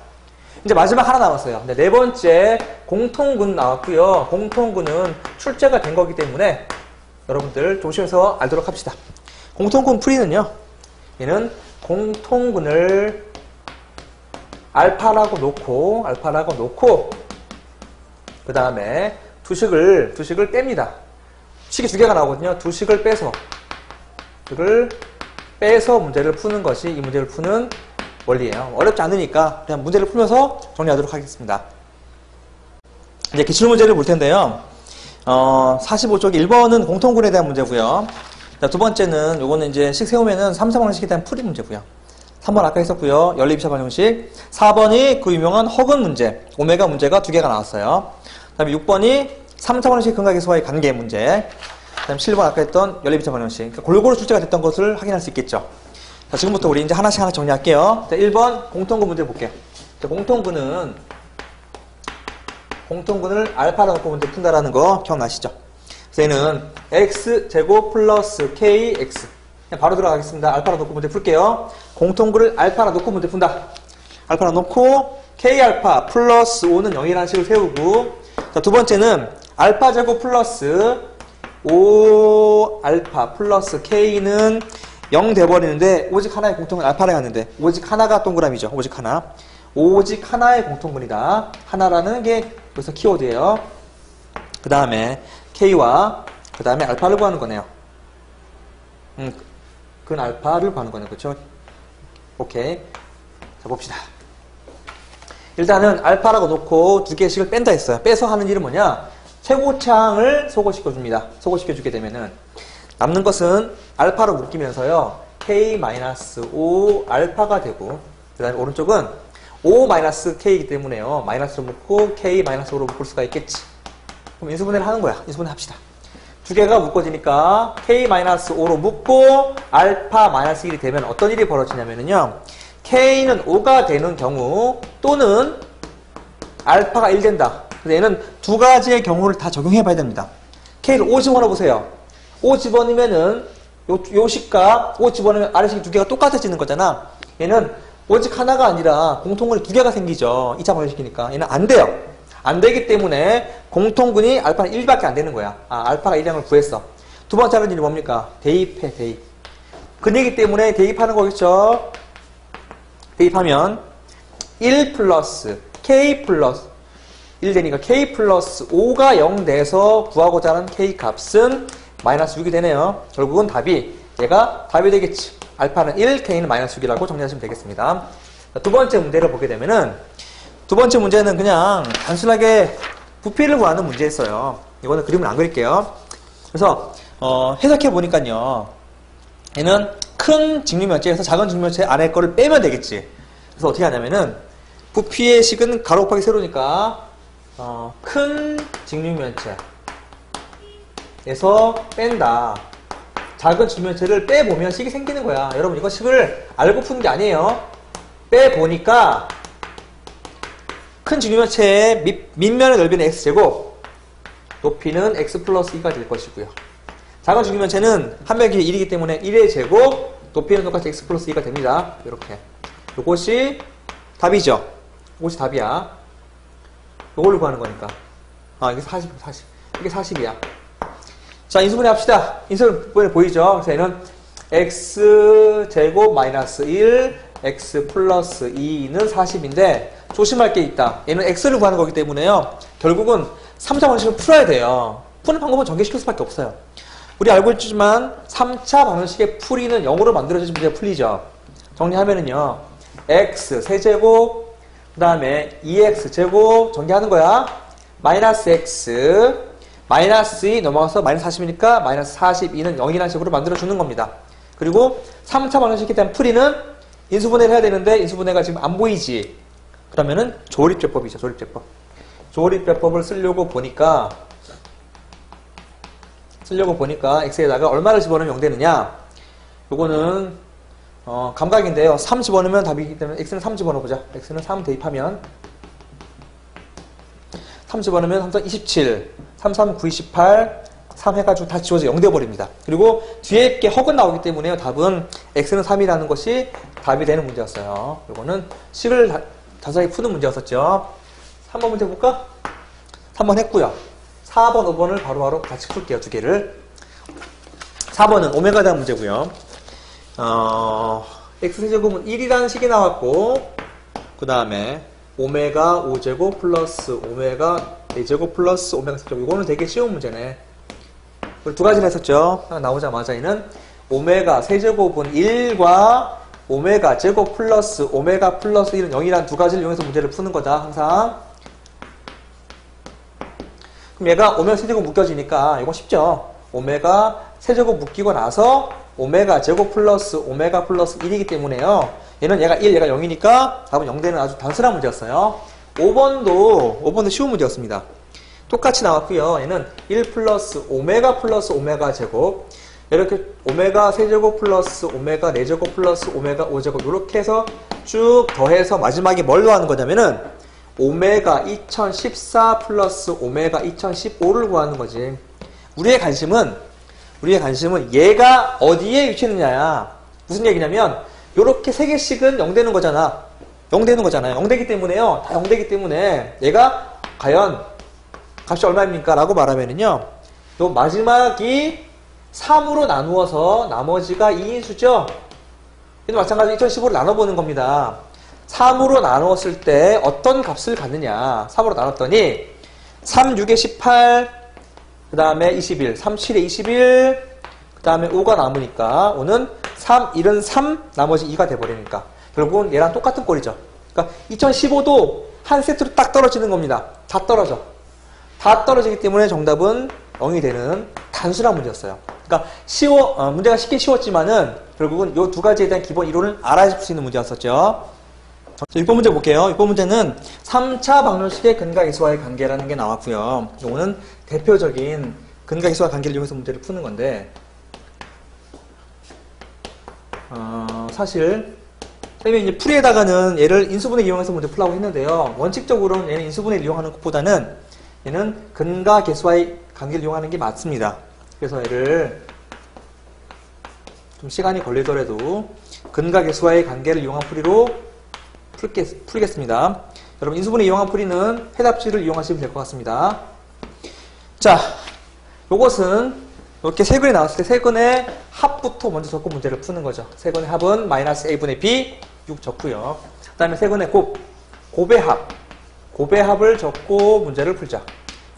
이제 마지막 하나 남았어요. 근데 네 번째 공통근 나왔고요. 공통근은 출제가 된 거기 때문에 여러분들 조심해서 알도록 합시다. 공통근 풀이는요. 얘는 공통근을 알파라고 놓고 그 다음에 두식을 뺍니다. 식이 두 개가 나오거든요. 두식을 빼서 문제를 푸는 것이 이 문제를 푸는 원리예요. 어렵지 않으니까 그냥 문제를 풀면서 정리하도록 하겠습니다. 이제 기출문제를 볼 텐데요. 45쪽에 1번은 공통근에 대한 문제고요. 자, 두 번째는 요거는 이제 식 세우면은 3, 4방정식에 대한 풀이 문제고요. 3번 아까 했었고요. 연립이차 방정식. 4번이 그 유명한 허근 문제, 오메가 문제가 두 개가 나왔어요. 그 다음에 6번이 3차 방정식 근각계수와의 관계 문제. 그 다음에 7번 아까 했던 연립이차 방정식. 그러니까 골고루 출제가 됐던 것을 확인할 수 있겠죠. 자, 지금부터 우리 이제 하나씩 정리할게요. 자, 1번 공통근 문제 볼게요. 자, 공통근을 알파로 놓고 문제 푼다라는 거 기억나시죠? 그래서 얘는 x제곱 플러스 kx. 그냥 바로 들어가겠습니다. 알파로 놓고 문제 풀게요. 공통근을 알파로 놓고 문제 푼다. 알파로 놓고 k알파 플러스 5는 0이라는 식을 세우고, 자, 두 번째는 알파제곱 플러스 5알파 플러스 k는 0 돼버리는데 오직 하나의 공통근 알파라 했는데 오직 하나가 동그라미죠. 오직 하나. 오직 하나의 공통근이다. 하나라는 게 여기서 키워드예요. 그 다음에 k와 그 다음에 알파를 구하는 거네요. 근 알파를 구하는 거네요. 그렇죠? 오케이. 자, 봅시다. 일단은 알파라고 놓고 두 개씩을 뺀다 했어요. 빼서 하는 일은 뭐냐? 최고차항을 소거시켜줍니다. 소거시켜주게 되면은 남는 것은 알파로 묶이면서요. k-5 알파가 되고, 그 다음에 오른쪽은 5-k이기 때문에요. 마이너스로 묶고 k-5로 묶을 수가 있겠지. 그럼 인수분해를 하는 거야. 인수분해 합시다. 두 개가 묶어지니까 k-5로 묶고 알파 마이너스 1이 되면 어떤 일이 벌어지냐면요. k는 5가 되는 경우 또는 알파가 1 된다. 그래서 얘는 두 가지의 경우를 다 적용해 봐야 됩니다. k를 5 집어넣어 보세요. 5 집어넣으면은 요 식과 5 집어넣으면 아래식이 두 개가 똑같아지는 거잖아. 얘는 오직 하나가 아니라 공통근이 두 개가 생기죠. 2차 방정식이니까. 얘는 안 돼요. 안 되기 때문에 공통근이 알파는 1밖에 안 되는 거야. 알파가 1량을 구했어. 두 번째 하는 일이 뭡니까? 대입해, 대입. 근이기 때문에 대입하는 거겠죠. 대입하면 1 플러스 k 플러스 1 되니까 k 플러스 5가 0 돼서 구하고자 하는 k 값은 마이너스 6이 되네요. 결국은 답이 얘가 답이 되겠지. 알파는 1, k는 마이너스 6이라고 정리하시면 되겠습니다. 두 번째 문제를 보게 되면은 두 번째 문제는 그냥 단순하게 부피를 구하는 문제였어요. 이거는 그림을 안 그릴게요. 그래서 해석해 보니까요. 얘는 큰 직류면체에서 작은 직류면체 안에 거를 빼면 되겠지. 그래서 어떻게 하냐면은 부피의 식은 가로 곱하기 세로니까 큰 직류면체에서 뺀다. 작은 직류면체를 빼보면 식이 생기는 거야. 여러분 이거 식을 알고 푸는 게 아니에요. 빼보니까 큰 직류면체의 밑면의 넓이는 x제곱, 높이는 x 플러스 2가 될 것이고요. 작은 직류면체는 한 면의 길이 1이기 때문에 1의 제곱, 높이는 똑같이 x 플러스 2가 됩니다. 이렇게. 요것이 답이죠. 이것이 답이야. 요걸로 구하는 거니까. 이게 40. 이게 40이야. 자, 인수분해 합시다. 인수분해 보이죠? 그래서 얘는 x제곱 마이너스 1, x 플러스 2는 40인데, 조심할 게 있다. 얘는 x를 구하는 거기 때문에요. 결국은 3차 방정식을 풀어야 돼요. 푸는 방법은 전개시킬 수밖에 없어요. 우리 알고 있지만 3차 방정식의 풀이는 0으로 만들어진 문제가 풀리죠. 정리하면은요. x 세제곱 그 다음에 2x 제곱 전개하는 거야. 마이너스 x 마이너스 2 넘어가서 마이너스 40이니까 마이너스 42는 0이라는 식으로 만들어주는 겁니다. 그리고 3차 방정식에 대한 풀이는 인수분해를 해야 되는데 인수분해가 지금 안 보이지. 그러면은 조립제법이죠. 조립제법. 조립제법을 쓰려고 보니까 x에다가 얼마를 집어넣으면 0 되느냐. 요거는 감각인데요. 3 집어넣으면 답이기 때문에 x는 3 집어넣어보자. x는 3 대입하면 3 집어넣으면 3, 27, 3, 3, 9, 28, 3 해가지고 다 지워져 0 되어버립니다. 그리고 뒤에 게 허근 나오기 때문에 답은 x는 3이라는 것이 답이 되는 문제였어요. 요거는 식을 자세히 푸는 문제였었죠. 3번 문제 볼까? 3번 했고요. 4번, 5번을 바로바로 같이 풀게요. 두 개를. 4번은 오메가에 대한 문제고요. x세제곱은 1이라는 식이 나왔고 그 다음에 오메가 5제곱 플러스 오메가 4제곱 플러스 오메가 4제곱. 이거는 되게 쉬운 문제네. 두 가지를 했었죠. 하나 나오자마자 얘는 오메가 세제곱은 1과 오메가 제곱 플러스 오메가 플러스 1은 0이라는 두 가지를 이용해서 문제를 푸는 거다. 항상. 그럼 얘가 오메가 세제곱 묶여지니까 이건 쉽죠. 오메가 세제곱 묶이고 나서 오메가 제곱 플러스 오메가 플러스 1이기 때문에요. 얘는 얘가 1, 얘가 0이니까 답은 0 되는 아주 단순한 문제였어요. 5번도 쉬운 문제였습니다. 똑같이 나왔고요. 얘는 1 플러스 오메가 제곱 이렇게 오메가 세제곱 플러스 오메가 4제곱 플러스 오메가 5제곱 이렇게 해서 쭉 더해서 마지막에 뭘로 하는 거냐면은 오메가 2014 플러스 오메가 2015를 구하는 거지. 우리의 관심은 얘가 어디에 위치했느냐야. 무슨 얘기냐면 요렇게 3개씩은 0 되는 거잖아. 0 되는 거잖아요. 0 되기 때문에요. 다 0 되기 때문에 얘가 과연 값이 얼마입니까? 라고 말하면은요. 요 마지막이 3으로 나누어서 나머지가 2인수죠? 얘도 마찬가지로 2015를 나눠보는 겁니다. 3으로 나누었을 때 어떤 값을 갖느냐. 3으로 나눴더니 3, 6에 18, 그 다음에 21, 3, 7에 21, 그 다음에 5가 남으니까 5는 3, 1은 3, 나머지 2가 돼버리니까 결국은 얘랑 똑같은 꼴이죠. 그러니까 2015도 한 세트로 딱 떨어지는 겁니다. 다 떨어져. 다 떨어지기 때문에 정답은 0이 되는 단순한 문제였어요. 그러니까 문제가 쉽긴 쉬웠지만은 결국은 이 두 가지에 대한 기본 이론을 알아야 수 있는 문제였었죠. 자, 6번 문제 볼게요. 6번 문제는 3차 방정식의 근각이수와의 관계라는 게 나왔고요. 이거는 대표적인 근각이수와 관계를 이용해서 문제를 푸는 건데 사실 선생님이 이제 풀이에다가는 얘를 인수분해 이용해서 문제 풀라고 했는데요. 원칙적으로는 얘는 인수분해를 이용하는 것보다는 얘는 근각계수와의 관계를 이용하는 게 맞습니다. 그래서 얘를 좀 시간이 걸리더라도 근각계수와의 관계를 이용한 풀이로 풀겠습니다. 여러분 인수분해 이용한 풀이는 해답지를 이용하시면 될 것 같습니다. 자, 요것은 이렇게 세근이 나왔을 때 세근의 합부터 먼저 적고 문제를 푸는 거죠. 세근의 합은 마이너스 a분의 b 6 적고요. 그 다음에 세근의 곱의 합을 적고 문제를 풀자.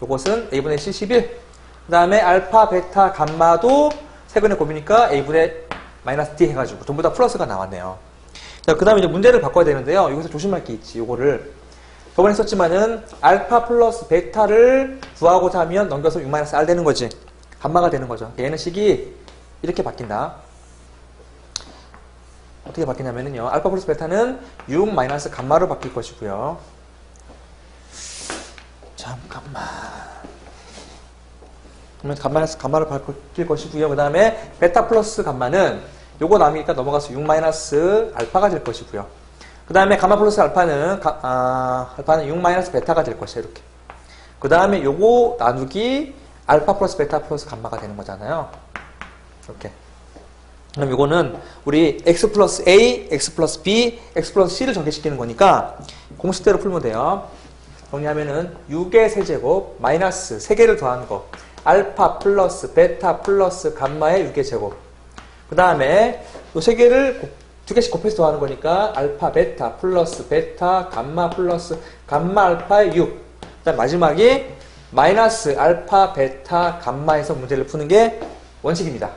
요것은 a분의 c 11. 그 다음에 알파, 베타, 감마도 세근의 곱이니까 a분의 마이너스 d 해가지고 전부 다 플러스가 나왔네요. 자, 그 다음에 이제 문제를 바꿔야 되는데요. 여기서 조심할 게 있지. 요거를. 저번에 했었지만은, 알파 플러스 베타를 구하고자 하면 넘겨서 6-R 되는 거지. 감마가 되는 거죠. 얘는 식이 이렇게 바뀐다. 어떻게 바뀌냐면요. 알파 플러스 베타는 6 마이너스 감마로 바뀔 것이고요. 잠깐만. 그러면 감마를 바뀔 것이고요. 그 다음에 베타 플러스 감마는 요거 남으니까 넘어가서 6 마이너스 알파가 될 것이고요. 그 다음에 감마 플러스 알파는 알파는 6 마이너스 베타가 될 것이에요. 이렇게. 그 다음에 요거 나누기 알파 플러스 베타 플러스 감마가 되는 거잖아요. 이렇게. 그럼 이거는 우리 x 플러스 a, x 플러스 b, x 플러스 c를 전개시키는 거니까 공식대로 풀면 돼요. 정리하면은 6의 세제곱 마이너스 3개를 더한 거 알파 플러스 베타 플러스 감마의 6의 제곱. 그 다음에 이 3개를 2개씩 곱해서 더하는 거니까 알파 베타 플러스 베타 감마 플러스 감마 알파의 6. 그 다음 마지막에 마이너스 알파 베타 감마에서 문제를 푸는 게 원칙입니다.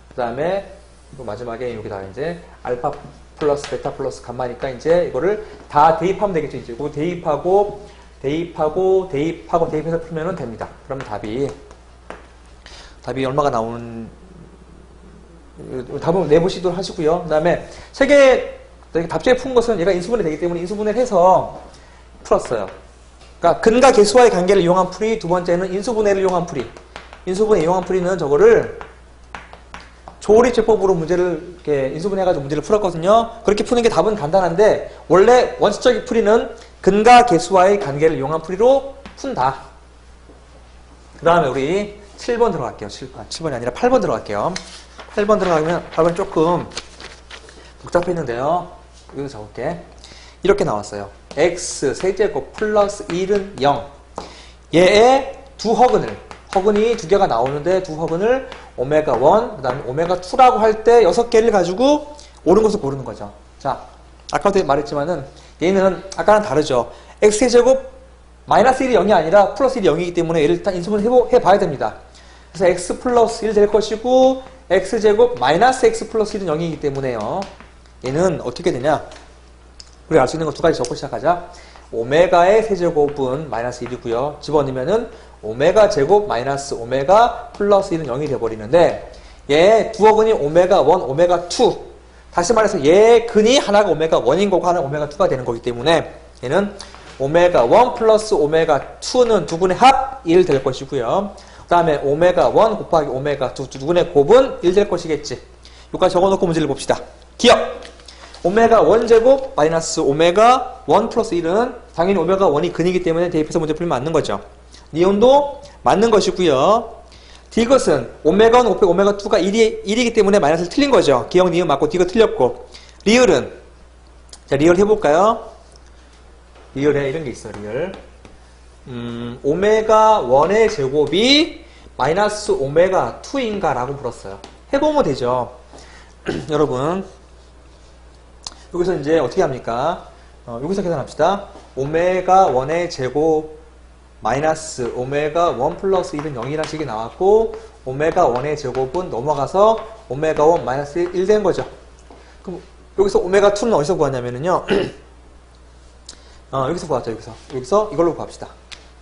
그 다음에 또 마지막에 여기다가 이제 알파 플러스 베타 플러스 감마니까 이제 이거를 다 대입하면 되겠죠. 이제 이거 대입해서 풀면은 됩니다. 그러면 답이 얼마가 나오는, 답은 내보시도록 하시고요. 그 다음에 세 개 답지에 푼 것은 얘가 인수분해 되기 때문에 인수분해를 해서 풀었어요. 그러니까 근과 개수와의 관계를 이용한 풀이, 두 번째는 인수분해를 이용한 풀이. 인수분해 이용한 풀이는 저거를 조리제법으로 문제를 이렇게 인수분해해가지고 문제를 풀었거든요. 그렇게 푸는 게 답은 간단한데 원래 원칙적인 풀이는 근과 개수와의 관계를 이용한 풀이로 푼다. 그 다음에 우리 7번 들어갈게요. 7번이 아니라 8번 들어갈게요. 8번 들어가면 답은 조금 복잡했는데요. 여기서 적을게. 이렇게 나왔어요. x 세제곱 플러스 1은 0. 얘의 두 허근이 두 개가 나오는데 두 허근을 오메가 1, 그 다음에 오메가 2라고 할 때 6개를 가지고 옳은 것을 고르는 거죠. 자, 아까도 말했지만은 얘는 아까랑 다르죠. x제곱 마이너스 1이 0이 아니라 플러스 1이 0이기 때문에 얘를 일단 인수분해 해봐야 됩니다. 그래서 x 플러스 1 될 것이고 x제곱 마이너스 x 플러스 1은 0이기 때문에요. 얘는 어떻게 되냐? 우리가 알 수 있는 거 두 가지 적고 시작하자. 오메가의 세제곱은 마이너스 1이고요. 집어넣으면은 오메가 제곱 마이너스 오메가 플러스 1은 0이 돼버리는데 얘 두 어근이 오메가 1, 오메가 2. 다시 말해서 얘 근이 하나가 오메가 1인 거고 하나가 오메가 2가 되는 거기 때문에 얘는 오메가 1 플러스 오메가 2는 두 근의 합 1 될 것이고요. 그 다음에 오메가 1 곱하기 오메가 2 두 근의 곱은 1 될 것이겠지. 여기까지 적어놓고 문제를 봅시다. 기억! 오메가 1제곱 마이너스 오메가 1 플러스 1은 당연히 오메가 1이 근이기 때문에 대입해서 문제 풀면 맞는 거죠. 니온도 맞는 것이고요. 디귿은 오메가 1 곱하기 오메가 2가 1이기 때문에 마이너스를 틀린 거죠. 기억 니은 맞고 디귿 틀렸고. 리을은 자 리을 해볼까요? 리을에 이런 게 있어. 리을 오메가 1의 제곱이 마이너스 오메가 2인가 라고 물었어요. 해보면 되죠. 여러분 여기서 이제 어떻게 합니까? 여기서 계산합시다. 오메가 1의 제곱 마이너스 오메가 1 플러스 1은 0이라는 식이 나왔고 오메가 1의 제곱은 넘어가서 오메가 1 마이너스 1 된 거죠. 그럼 여기서 오메가 2는 어디서 구하냐면요. 여기서 구하죠. 여기서 이걸로 구합시다.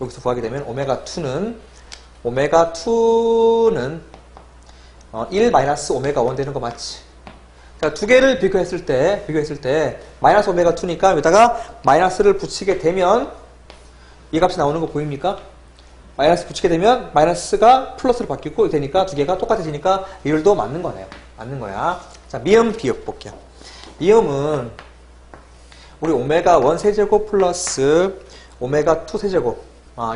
여기서 구하게 되면 오메가 2는 1 마이너스 오메가 1 되는 거 맞지? 자, 두 개를 비교했을 때 마이너스 오메가 2니까 여기다가 마이너스를 붙이게 되면 이 값이 나오는 거 보입니까? 마이너스 붙이게 되면 마이너스가 플러스로 바뀌고 되니까 두 개가 똑같아지니까 리을도 맞는 거네요. 맞는 거야. 자, 미음 비읍 볼게요. 미음은 우리 오메가 1 세제곱 플러스 오메가 2 세제곱.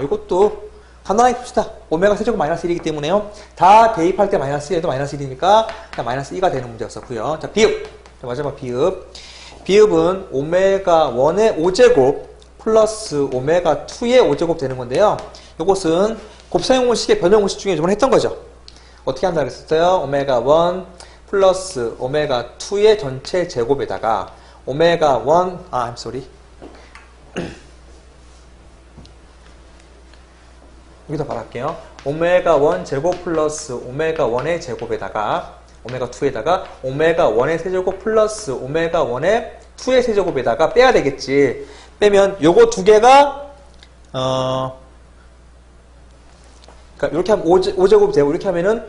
이것도 간단하게 봅시다. 오메가 세제곱 마이너스 1이기 때문에요. 다 대입할 때 마이너스 1에도 마이너스 1이니까 마이너스 2가 되는 문제였었고요. 자, 비읍. 자, 마지막 비읍. 비읍은 오메가 1의 5제곱 플러스 오메가 2의 5제곱 되는 건데요. 이것은 곱셈 공식의 변형 공식 중에 저번에 했던 거죠. 어떻게 한다 그랬었어요? 오메가 1 플러스 오메가 2의 전체 제곱에다가 오메가 1, I'm sorry. 여기다 말할게요. 오메가 1 제곱 플러스 오메가 1의 제곱에다가 오메가 2에다가 오메가 1의 세제곱 플러스 오메가 1의 2의 세제곱에다가 빼야 되겠지. 빼면 요거 두 개가 그러니까 이렇게 하면 5제곱이 되고 이렇게 하면은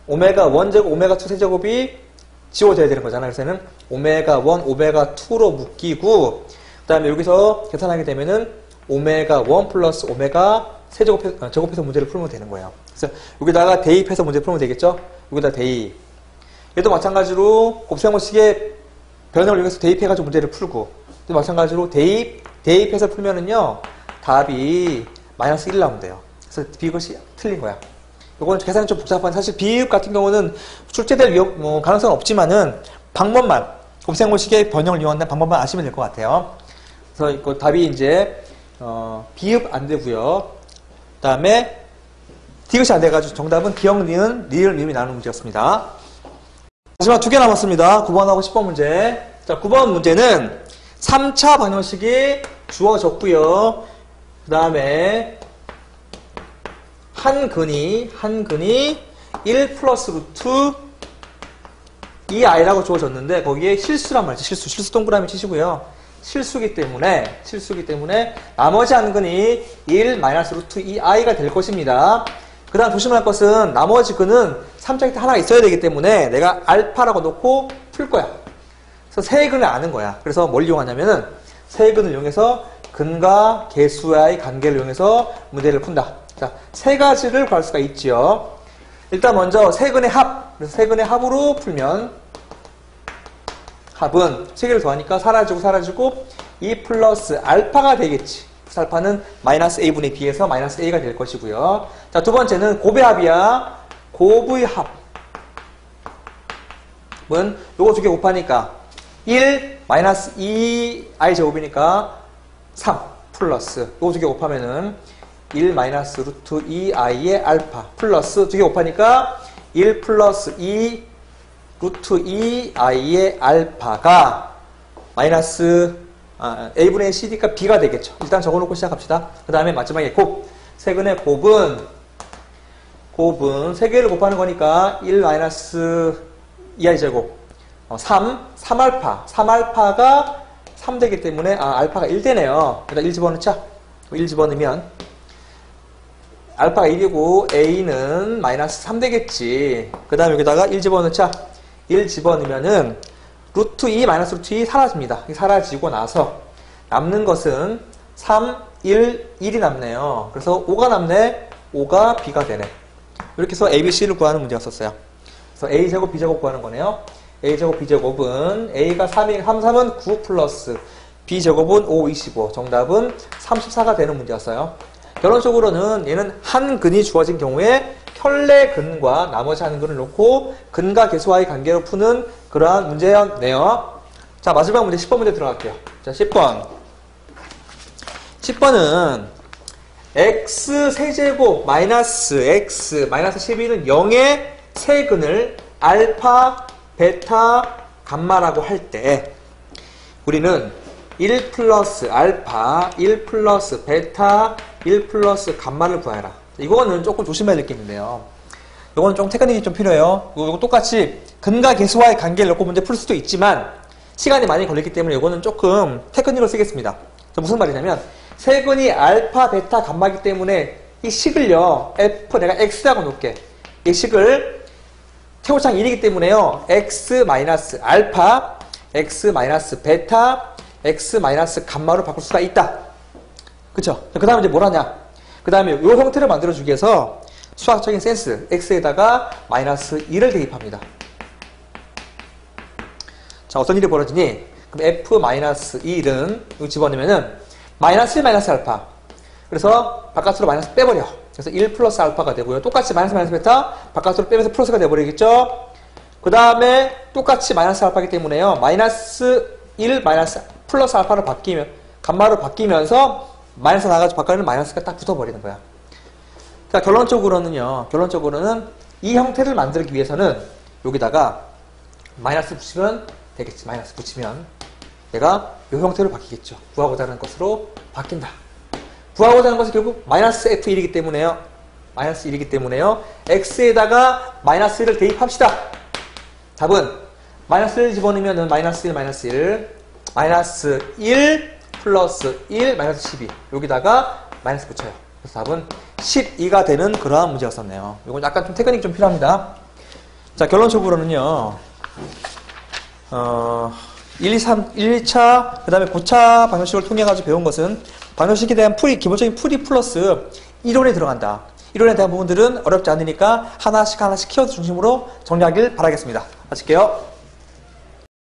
오메가 1제곱 오메가 2 세제곱이 지워져야 되는 거잖아. 그래서 는 오메가 1 오메가 2로 묶이고 그 다음에 여기서 계산하게 되면은 오메가 1 플러스 오메가 제곱해서 문제를 풀면 되는 거예요. 그래서 여기다가 대입해서 문제 풀면 되겠죠? 여기다 대입. 얘도 마찬가지로 곱셈공식의 변형을 이용해서 대입해가지고 문제를 풀고 또 마찬가지로 대입해서 풀면은요 답이 마이너스 1 나오면 돼요. 그래서 비것이 틀린 거야. 이거는 계산이 좀 복잡한, 사실 비읍 같은 경우는 출제될 가능성은 없지만은 방법만, 곱셈공식의 변형을 이용한다는 방법만 아시면 될 것 같아요. 그래서 이거 답이 이제 비읍 안 되고요. 그 다음에 디귿이 안 돼가지고 정답은 기역, 니은, 리을, 미음이 나오는 문제였습니다. 마지막 2개 남았습니다. 9번하고 10번 문제. 자, 9번 문제는 3차 방정식이 주어졌고요. 그 다음에 한 근이 1 플러스 루트 2i라고 주어졌는데 거기에 실수란 말이죠. 실수 동그라미 치시고요. 실수기 때문에 나머지 한 근이 1 마이너스 루트 2i가 될 것입니다. 그 다음 조심할 것은 나머지 근은 3차 깃대 하나가 있어야 되기 때문에 내가 알파라고 놓고 풀 거야. 그래서 세 근을 아는 거야. 그래서 뭘 이용하냐면은 세 근을 이용해서 근과 개수와의 관계를 이용해서 문제를 푼다. 자, 세 가지를 구할 수가 있지요. 일단 먼저 세 근의 합. 그래서 세 근의 합으로 풀면 합은 세 개를 더하니까 사라지고 2 플러스 알파가 되겠지. 플러스 알파는 마이너스 a분의 b에서 마이너스 a가 될 것이고요. 자, 두 번째는 곱의 합이야. 곱의 합은 요거 두 개 곱하니까 1 마이너스 2i 제곱이니까 3 플러스 요거 두 개 곱하면은 1 마이너스 루트 2i의 알파 플러스 두 개 곱하니까 1 플러스 2 루트 2i의 알파가 마이너스 a분의 cd가 b가 되겠죠. 일단 적어놓고 시작합시다. 그 다음에 마지막에 곱. 세근의 곱은 세 개를 곱하는 거니까 1 마이너스 2i 제곱 3알파가 3 되기 때문에 알파가 1 되네요. 일단 1 집어넣자. 1 집어넣으면 알파가 1이고 a는 마이너스 3 되겠지. 그 다음에 여기다가 1 집어넣자. 1 집어넣으면은 루트 2 마이너스 루트 2 사라집니다. 사라지고 나서 남는 것은 3, 1, 1이 남네요. 그래서 5가 남네. 5가 b가 되네. 이렇게 해서 a, b, c를 구하는 문제였었어요. 그래서 a제곱, b제곱 구하는 거네요. a제곱, b제곱은 a가 3은 9 플러스 b제곱은 5, 25. 정답은 34가 되는 문제였어요. 결론적으로는 얘는 한 근이 주어진 경우에 혈내 근과 나머지 한 근을 놓고 근과 개수와의 관계로 푸는 그러한 문제였네요. 자, 마지막 문제 10번 문제 들어갈게요. 자, 10번. 10번은 x 세제곱 마이너스 x 마이너스 12는 0의 세근을 알파, 베타, 감마라고 할 때 우리는 1 플러스 알파, 1 플러스 베타, 1 플러스 감마를 구해라. 이거는 조금 조심해야 될 게 있는데요. 이거는 좀 테크닉이 좀 필요해요. 이거 똑같이 근과 개수와의 관계를 놓고 문제 풀 수도 있지만 시간이 많이 걸리기 때문에 이거는 조금 테크닉을 쓰겠습니다. 무슨 말이냐면 세근이 알파, 베타, 감마이기 때문에 이 식을요. f 내가 x라고 놓을게. 이 식을 최고차항 1이기 때문에요. x 마이너스 알파, x 마이너스 베타, x 마이너스 감마로 바꿀 수가 있다. 그쵸? 그 다음에 이제 뭘 하냐? 그 다음에 이 형태를 만들어주기 위해서 수학적인 센스, x에다가 마이너스 1을 대입합니다. 자, 어떤 일이 벌어지니? 그럼 f 마이너스 1은 이거 집어넣으면은 마이너스 1 마이너스 알파. 그래서 바깥으로 마이너스 빼버려. 그래서 1 플러스 알파가 되고요. 똑같이 마이너스 마이너스 베타 바깥으로 빼면서 플러스가 돼버리겠죠? 그 다음에 똑같이 마이너스 알파이기 때문에요. 마이너스 1 마이너스 플러스 알파로 바뀌면 감마로 바뀌면서 마이너스 나가지고 바깥에는 마이너스가 딱 붙어버리는 거야. 자, 결론적으로는 이 형태를 만들기 위해서는 여기다가 마이너스 붙이면 되겠지. 마이너스 붙이면 얘가 이 형태로 바뀌겠죠. 구하고자 하는 것으로 바뀐다. 구하고자 하는 것은 결국 마이너스 f1이기 때문에요. 마이너스 1이기 때문에요. x에다가 마이너스 1을 대입합시다. 답은 마이너스 1 집어넣으면 마이너스 1, 마이너스 1, 마이너스 1 플러스 1, 마이너스 12 여기다가 마이너스 붙여요. 그래서 답은 12가 되는 그러한 문제였었네요. 이건 약간 좀 테크닉이 좀 필요합니다. 자, 결론적으로는요. 1, 2, 3, 1, 2차, 그 다음에 고차 방정식을 통해 가지고 배운 것은 방정식에 대한 풀이, 기본적인 풀이 플러스 이론이 들어간다. 이론에 대한 부분들은 어렵지 않으니까 하나씩 키워드 중심으로 정리하길 바라겠습니다. 마칠게요.